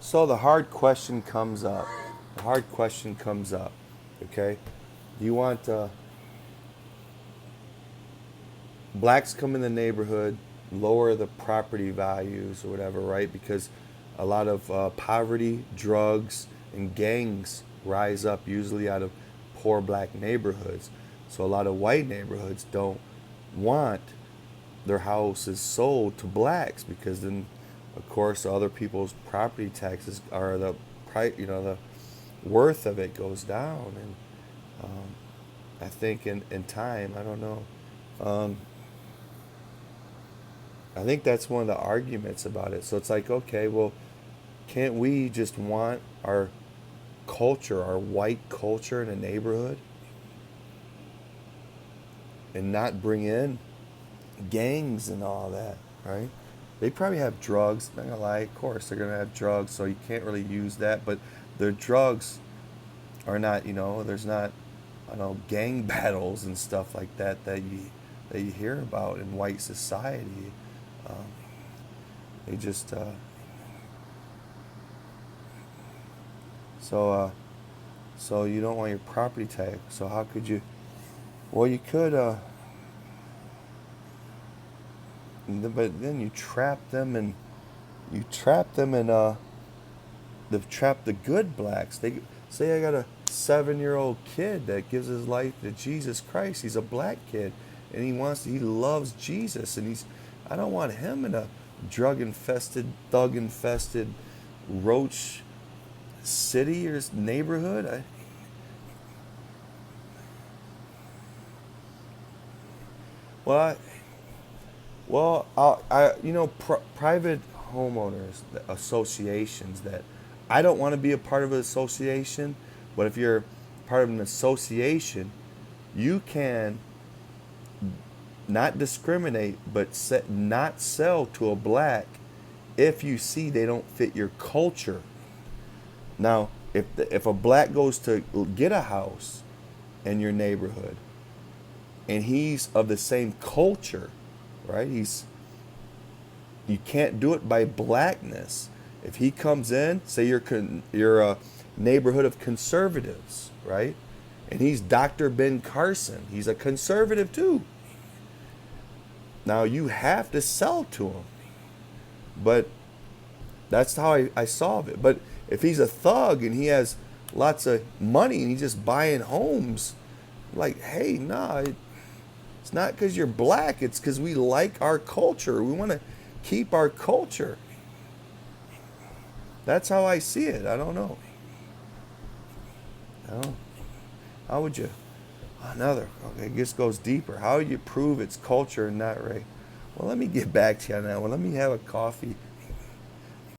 So the hard question comes up. The hard question comes up. Okay, do you want blacks come in the neighborhood, lower the property values or whatever, right? Because a lot of poverty, drugs, and gangs rise up usually out of poor black neighborhoods. So a lot of white neighborhoods don't want their houses sold to blacks because then, of course, other people's property taxes are the price, the worth of it goes down. And I think in time, I don't know. Um, I think that's one of the arguments about it. So it's like, okay, well, can't we just want our culture, our white culture in a neighborhood and not bring in gangs and all that, right? They probably have drugs. Not gonna lie, of course they're gonna have drugs, so you can't really use that. But their drugs are not, there's not, I don't know, gang battles and stuff like that that you hear about in white society. Um, they just so so you don't want your property tax. So how could you? Well, you could, but then you trap them in trap the good blacks. They say I got a 7-year-old kid that gives his life to Jesus Christ. He's a black kid, and he loves Jesus, and I don't want him in a drug infested, thug infested, roach city or neighborhood. Well, I, well, private homeowners associations that I don't want to be a part of an association, but if you're part of an association, you can not discriminate, but not sell to a black if you see they don't fit your culture. Now, if a black goes to get a house in your neighborhood and he's of the same culture, right? You can't do it by blackness. If he comes in, say you're a neighborhood of conservatives, right? And he's Dr. Ben Carson. He's a conservative too. Now you have to sell to him, but that's how I solve it. But if he's a thug and he has lots of money and he's just buying homes, like, hey, nah, it's not because you're black. It's because we like our culture. We want to keep our culture. That's how I see it. I don't know. I don't, how would you? Another. Okay, this goes deeper. How would you prove it's culture and not race? Well, let me get back to you on that one. Let me have a coffee